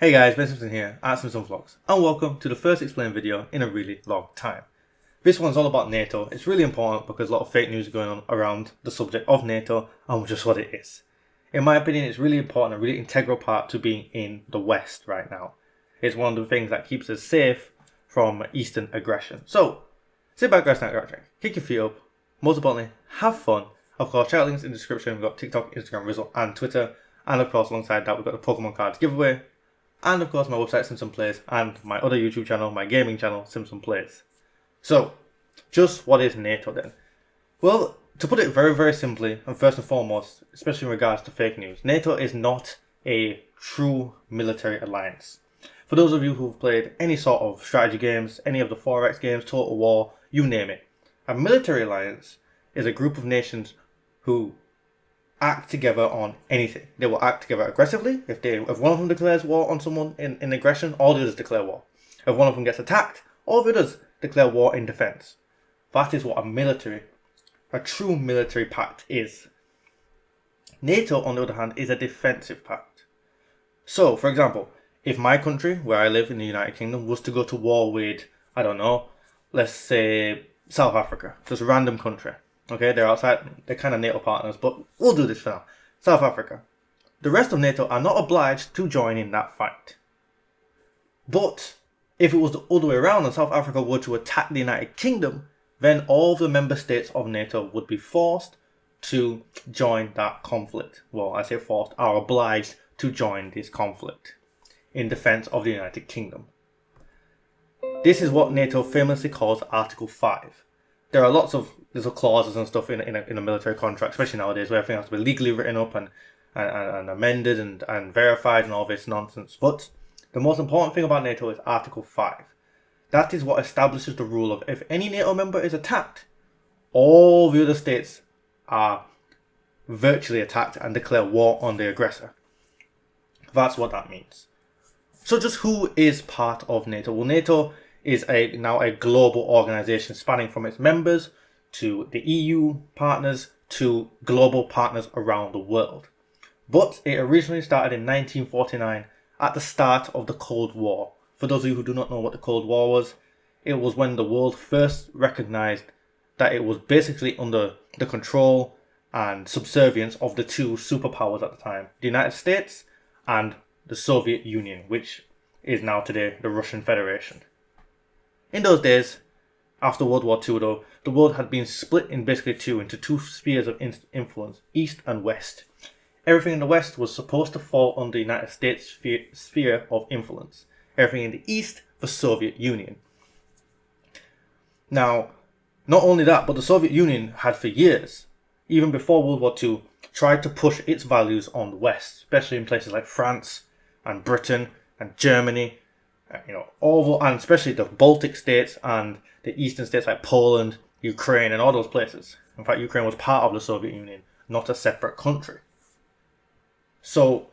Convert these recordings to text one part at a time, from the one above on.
Hey guys, Ben Simpson here at Simpson Vlogs, and welcome to the first explained video in a really long time. This one's all about NATO. It's really important because a lot of fake news is going on around the subject of NATO and just what it is. In my opinion, it's really important, a really integral part to being in the West right now. It's one of the things that keeps us safe from Eastern aggression. So, sit back, guys, kick your feet up. Most importantly, have fun. Of course, check out links in the description. We've got TikTok, Instagram, Rizzle, and Twitter. And of course, alongside that, we've got the Pokemon cards giveaway. And of course my website Simpson Plays and my other YouTube channel, my gaming channel, Simpson Plays. So, just what is NATO then? Well, to put it very simply, and first and foremost, especially in regards to fake news, NATO is not a true military alliance. For those of you who've played any sort of strategy games, any of the 4X games, Total War, you name it, a military alliance is a group of nations who act together on anything. They will act together aggressively. If one of them declares war on someone in aggression, all the others declare war. If one of them gets attacked, all the others declare war in defense. That is what a true military pact is. NATO, on the other hand, is a defensive pact. So, for example, if my country, where I live in the United Kingdom, was to go to war with, I don't know, let's say South Africa, just a random country. Okay, they're outside, they're kind of NATO partners, but we'll do this for now. South Africa. The rest of NATO are not obliged to join in that fight. But if it was the other way around and South Africa were to attack the United Kingdom, then all the member states of NATO would be forced to join that conflict. Well, I say forced, are obliged to join this conflict in defense of the United Kingdom. This is what NATO famously calls Article 5. There are lots of little clauses and stuff in a military contract, especially nowadays, where everything has to be legally written up and amended and verified and all this nonsense. But the most important thing about NATO is Article 5. That is what establishes the rule of if any NATO member is attacked, all the other states are virtually attacked and declare war on the aggressor. That's what that means. So just who is part of NATO? Well, NATO is now a global organization spanning from its members to the EU partners to global partners around the world. But it originally started in 1949 at the start of the Cold War. For those of you who do not know what the Cold War was, it was when the world first recognized that it was basically under the control and subservience of the two superpowers at the time, the United States and the Soviet Union, which is now today the Russian Federation. In those days, after World War II though, the world had been split into two spheres of influence, East and West. Everything in the West was supposed to fall under the United States sphere of influence. Everything in the East, the Soviet Union. Now, not only that, but the Soviet Union had for years, even before World War II, tried to push its values on the West, especially in places like France and Britain and Germany. And especially the Baltic states and the eastern states like Poland, Ukraine, and all those places. In fact, Ukraine was part of the Soviet Union, not a separate country. So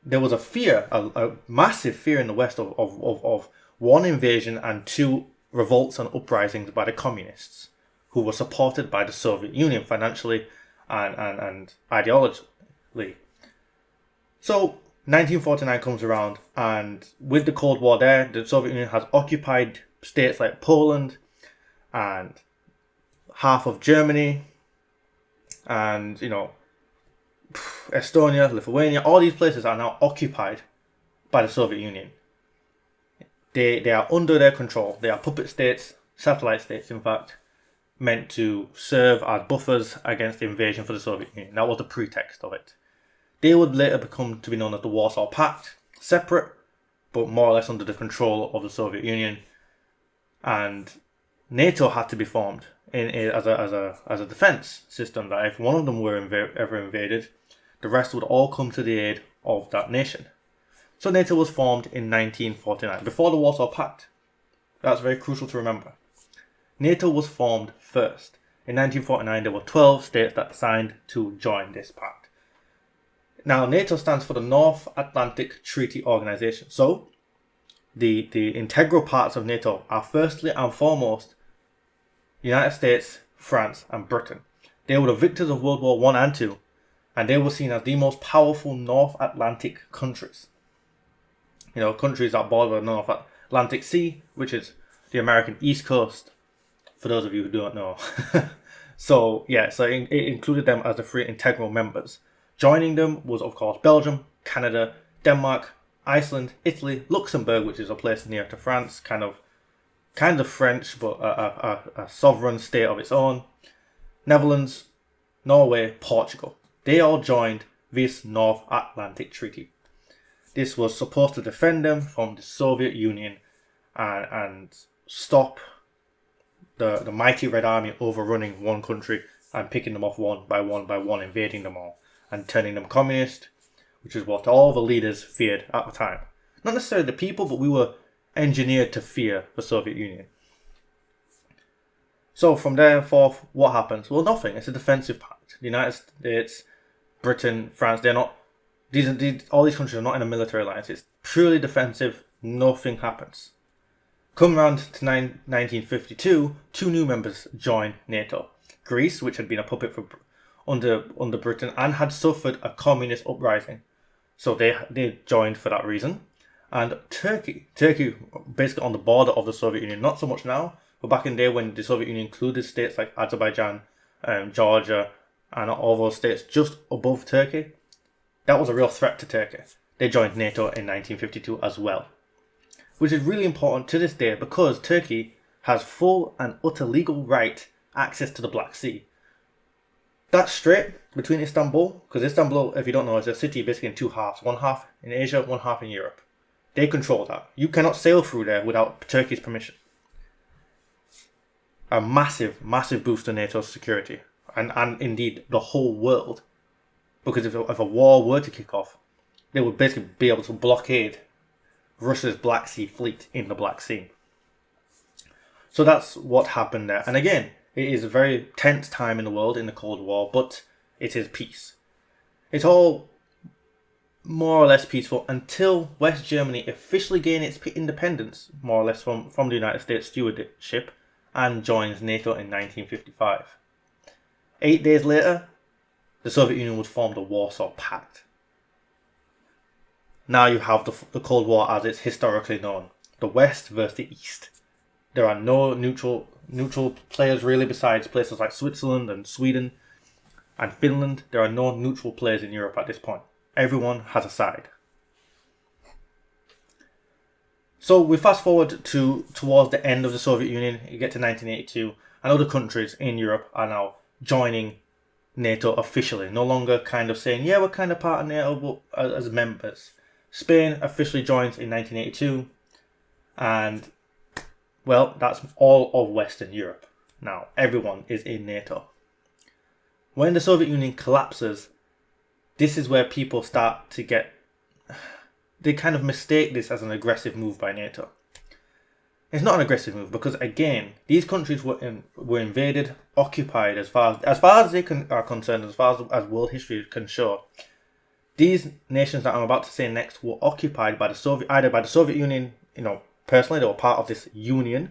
there was a massive fear in the West of one invasion and two revolts and uprisings by the communists, who were supported by the Soviet Union financially and ideologically. So 1949 comes around, and with the Cold War there, the Soviet Union has occupied states like Poland and half of Germany and, Estonia, Lithuania. All these places are now occupied by the Soviet Union. They are under their control. They are puppet states, satellite states in fact, meant to serve as buffers against invasion for the Soviet Union. That was the pretext of it. They would later become to be known as the Warsaw Pact, separate, but more or less under the control of the Soviet Union. And NATO had to be formed as a defense system, that if one of them were ever invaded, the rest would all come to the aid of that nation. So NATO was formed in 1949, before the Warsaw Pact. That's very crucial to remember. NATO was formed first. In 1949, there were 12 states that signed to join this pact. Now, NATO stands for the North Atlantic Treaty Organization. So, the integral parts of NATO are firstly and foremost United States, France, and Britain. They were the victors of World War I and II, and they were seen as the most powerful North Atlantic countries. countries that border the North Atlantic Sea, which is the American East Coast, for those of you who don't know. So it included them as the three integral members. Joining them was, of course, Belgium, Canada, Denmark, Iceland, Italy, Luxembourg, which is a place near to France, kind of French, but a sovereign state of its own, Netherlands, Norway, Portugal. They all joined this North Atlantic Treaty. This was supposed to defend them from the Soviet Union and stop the mighty Red Army overrunning one country and picking them off one by one, invading them all and turning them communist, which is what all the leaders feared at the time. Not necessarily the people, but we were engineered to fear the Soviet Union. So from there forth, what happens? Well, nothing. It's a defensive pact. The United States, Britain, France, they're not. All these countries are not in a military alliance. It's purely defensive. Nothing happens. Come round to 1952, two new members join NATO. Greece, which had been a puppet under Britain and had suffered a communist uprising, so they joined for that reason. And Turkey, basically on the border of the Soviet Union. Not so much now, but back in the day when the Soviet Union included states like Azerbaijan, Georgia, and all those states just above Turkey, that was a real threat to Turkey. They joined NATO in 1952 as well, which is really important to this day because Turkey has full and utter legal right access to the Black Sea. That's straight between Istanbul, because Istanbul, if you don't know, is a city basically in two halves. One half in Asia, one half in Europe. They control that. You cannot sail through there without Turkey's permission. A massive, massive boost to NATO's security, and indeed the whole world. Because if a war were to kick off, they would basically be able to blockade Russia's Black Sea fleet in the Black Sea. So that's what happened there. And again, it is a very tense time in the world in the Cold War, but it is peace. It's all more or less peaceful until West Germany officially gained its independence, more or less from the United States stewardship, and joins NATO in 1955. 8 days later, the Soviet Union would form the Warsaw Pact. Now you have the Cold War as it's historically known. The West versus the East. There are no neutral players really besides places like Switzerland and Sweden and Finland. There are no neutral players in Europe at this point. Everyone has a side. So we fast forward towards the end of the Soviet Union. You get to 1982 and other countries in Europe are now joining NATO officially. No longer kind of saying, yeah, we're kind of part of NATO but as members. Spain officially joins in 1982 and well, that's all of Western Europe. Now, everyone is in NATO. When the Soviet Union collapses, this is where people start to get... They kind of mistake this as an aggressive move by NATO. It's not an aggressive move because, again, these countries were invaded, occupied as far as they are concerned, as far as world history can show. These nations that I'm about to say next were occupied by either by the Soviet Union, personally, they were part of this union.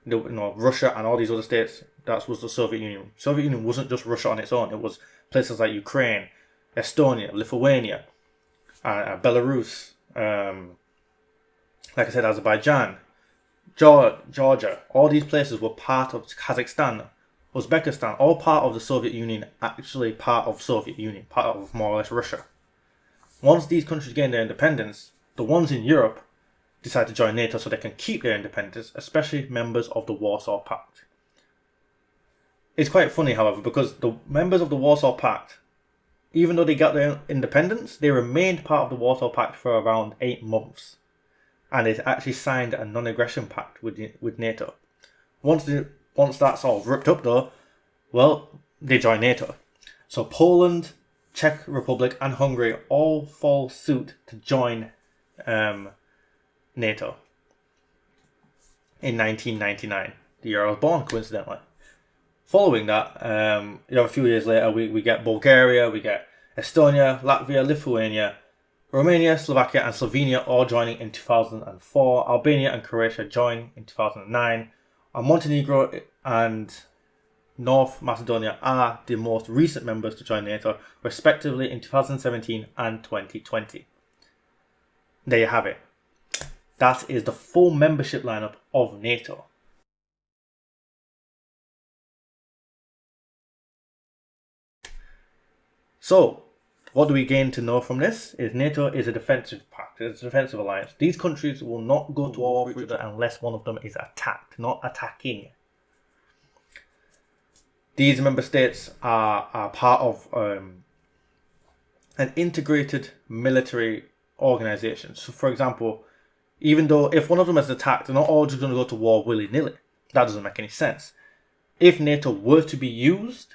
Russia and all these other states, that was the Soviet Union. Soviet Union wasn't just Russia on its own. It was places like Ukraine, Estonia, Lithuania, Belarus, like I said, Azerbaijan, Georgia. All these places were part of Kazakhstan, Uzbekistan, all part of the Soviet Union, actually part of Soviet Union, part of more or less Russia. Once these countries gained their independence, the ones in Europe decide to join NATO so they can keep their independence, especially members of the Warsaw Pact. It's quite funny, however, because the members of the Warsaw Pact, even though they got their independence, they remained part of the Warsaw Pact for around 8 months. And they actually signed a non-aggression pact with NATO. Once that's all ripped up though, well, they join NATO. So Poland, Czech Republic and Hungary all fall suit to join NATO in 1999, the year I was born, coincidentally. Following that, a few years later, we get Bulgaria, we get Estonia, Latvia, Lithuania, Romania, Slovakia and Slovenia all joining in 2004. Albania and Croatia join in 2009. And Montenegro and North Macedonia are the most recent members to join NATO, respectively in 2017 and 2020. There you have it. That is the full membership lineup of NATO. So, what do we gain to know from this? Is NATO is a defensive pact, it's a defensive alliance. These countries will not go to war with each other unless one of them is attacked, not attacking. These member states are part of an integrated military organization. So, for example, even though if one of them is attacked, they're not all just going to go to war willy-nilly. That doesn't make any sense. If NATO were to be used,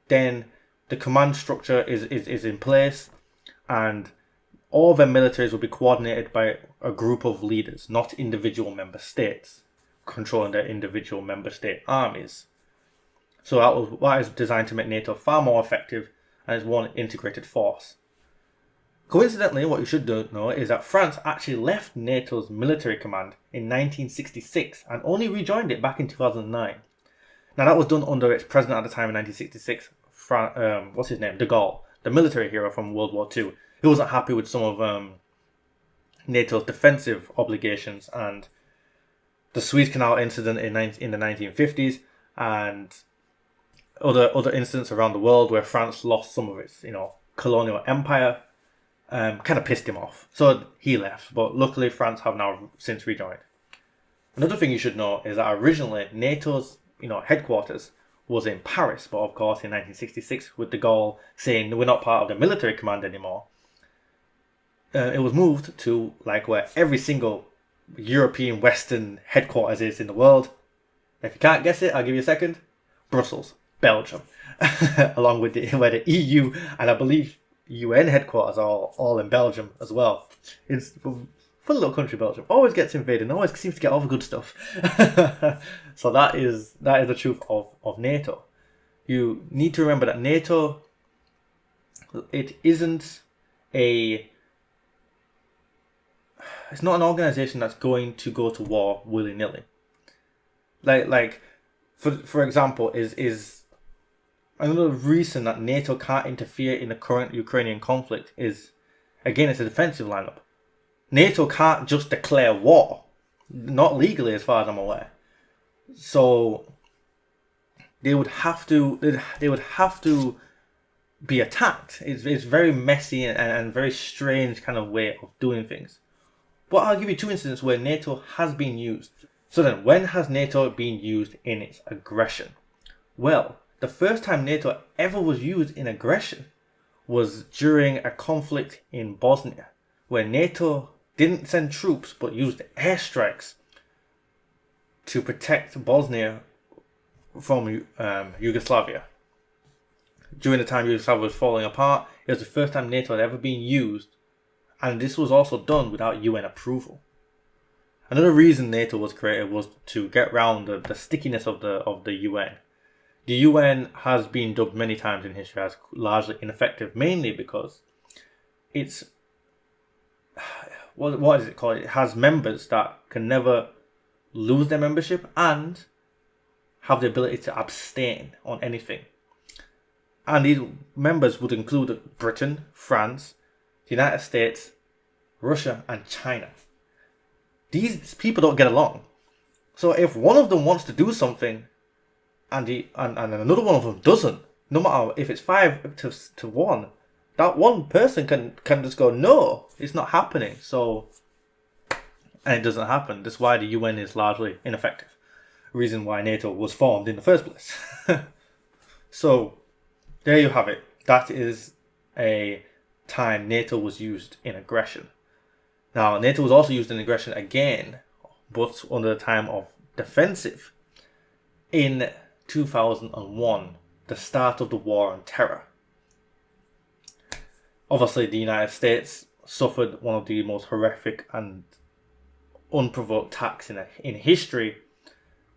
then the command structure is in place, and all their militaries will be coordinated by a group of leaders, not individual member states controlling their individual member state armies. So that is designed to make NATO far more effective and is one integrated force. Coincidentally, what you should know is that France actually left NATO's military command in 1966 and only rejoined it back in 2009. Now that was done under its president at the time in 1966, what's his name? De Gaulle, the military hero from World War II. He wasn't happy with some of NATO's defensive obligations, and the Suez Canal incident in the 1950s and other incidents around the world where France lost some of its colonial empire kind of pissed him off. So he left, but luckily France have now since rejoined. Another thing you should know is that originally NATO's headquarters was in Paris, but of course in 1966 with de Gaulle saying we're not part of the military command anymore, it was moved to where every single European Western headquarters is in the world. If you can't guess it, I'll give you a second. Brussels, Belgium, along with where the EU and I believe UN headquarters are all in Belgium as well. It's a fun little country, Belgium. Always gets invaded and always seems to get all the good stuff. So that is the truth of NATO. You need to remember that NATO, it isn't it's not an organization that's going to go to war willy-nilly. For example, is another reason that NATO can't interfere in the current Ukrainian conflict is, again, it's a defensive lineup. NATO can't just declare war, not legally as far as I'm aware. So they would have to be attacked. It's very messy and very strange kind of way of doing things. But I'll give you two instances where NATO has been used. So then, when has NATO been used in its aggression? Well, the first time NATO ever was used in aggression was during a conflict in Bosnia, where NATO didn't send troops but used airstrikes to protect Bosnia from Yugoslavia. During the time Yugoslavia was falling apart, it was the first time NATO had ever been used, and this was also done without UN approval. Another reason NATO was created was to get around the stickiness of the UN. The UN has been dubbed many times in history as largely ineffective, mainly because it's what is it called? It has members that can never lose their membership and have the ability to abstain on anything. And these members would include Britain, France, the United States, Russia, and China. These people don't get along. So if one of them wants to do something and another one of them doesn't, no matter if it's 5-1, that one person can just go, no, it's not happening. So, and it doesn't happen. That's why the UN is largely ineffective. Reason why NATO was formed in the first place. So, there you have it. That is a time NATO was used in aggression. Now, NATO was also used in aggression again, but under the time of defensive, in 2001, the start of the war on terror. Obviously, the United States suffered one of the most horrific and unprovoked attacks in history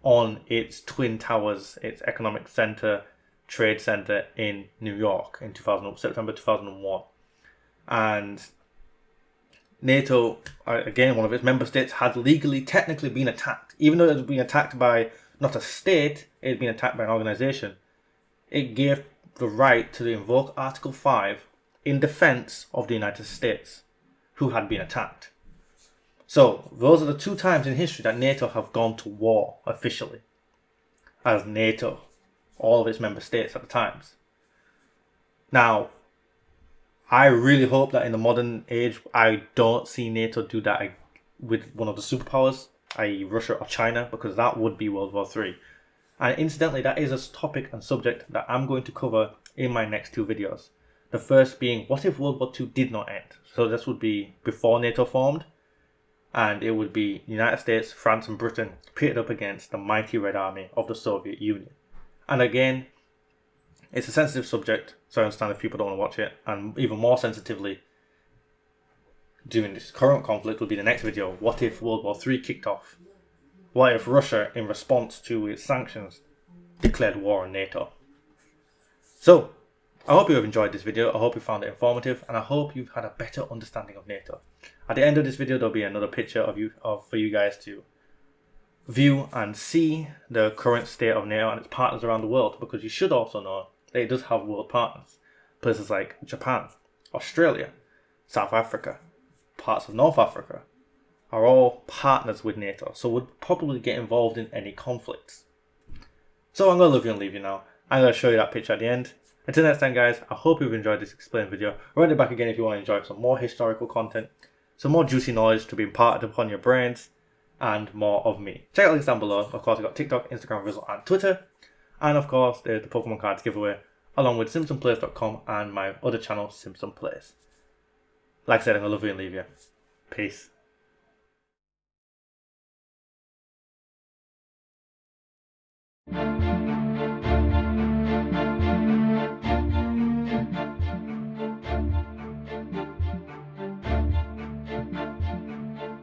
on its Twin Towers, its economic center, trade center in New York in September 2001. And NATO, again, one of its member states, had legally, technically been attacked. Even though it was being attacked by not a state, it had been attacked by an organization. It gave the right to invoke Article 5 in defense of the United States. who had been attacked. So those are the 2 times in history that NATO have gone to war officially as NATO, all of its member states at the times. Now, I really hope that in the modern age, I don't see NATO do that with one of the superpowers, i.e. Russia or China, because that would be World War III. And incidentally, that is a topic and subject that I'm going to cover in my next 2 videos. The first being, what if World War II did not end? So this would be before NATO formed, and it would be the United States, France and Britain pitted up against the mighty Red Army of the Soviet Union. And again, it's a sensitive subject, so I understand if people don't want to watch it, and even more sensitively, during this current conflict would be the next video. What if World War III kicked off? What if Russia, in response to its sanctions, declared war on NATO? So, I hope you have enjoyed this video, I hope you found it informative, and I hope you've had a better understanding of NATO. At the end of this video, there'll be another picture for you guys to view and see the current state of NATO and its partners around the world, because you should also know that it does have world partners. Places like Japan, Australia, South Africa, parts of North Africa are all partners with NATO, so would probably get involved in any conflicts. So I'm going to love you and leave you now. I'm going to show you that picture at the end. Until next time guys, I hope you've enjoyed this explained video. Run it back again if you want to enjoy some more historical content, some more juicy knowledge to be imparted upon your brains, and more of me. Check out the links down below. Of course, I've got TikTok, Instagram, Rizzle, and Twitter. And of course, there's the Pokemon cards giveaway, along with SimpsonPlays.com and my other channel, Simpson Plays. Like I said, I'm going to love you and leave you. Peace.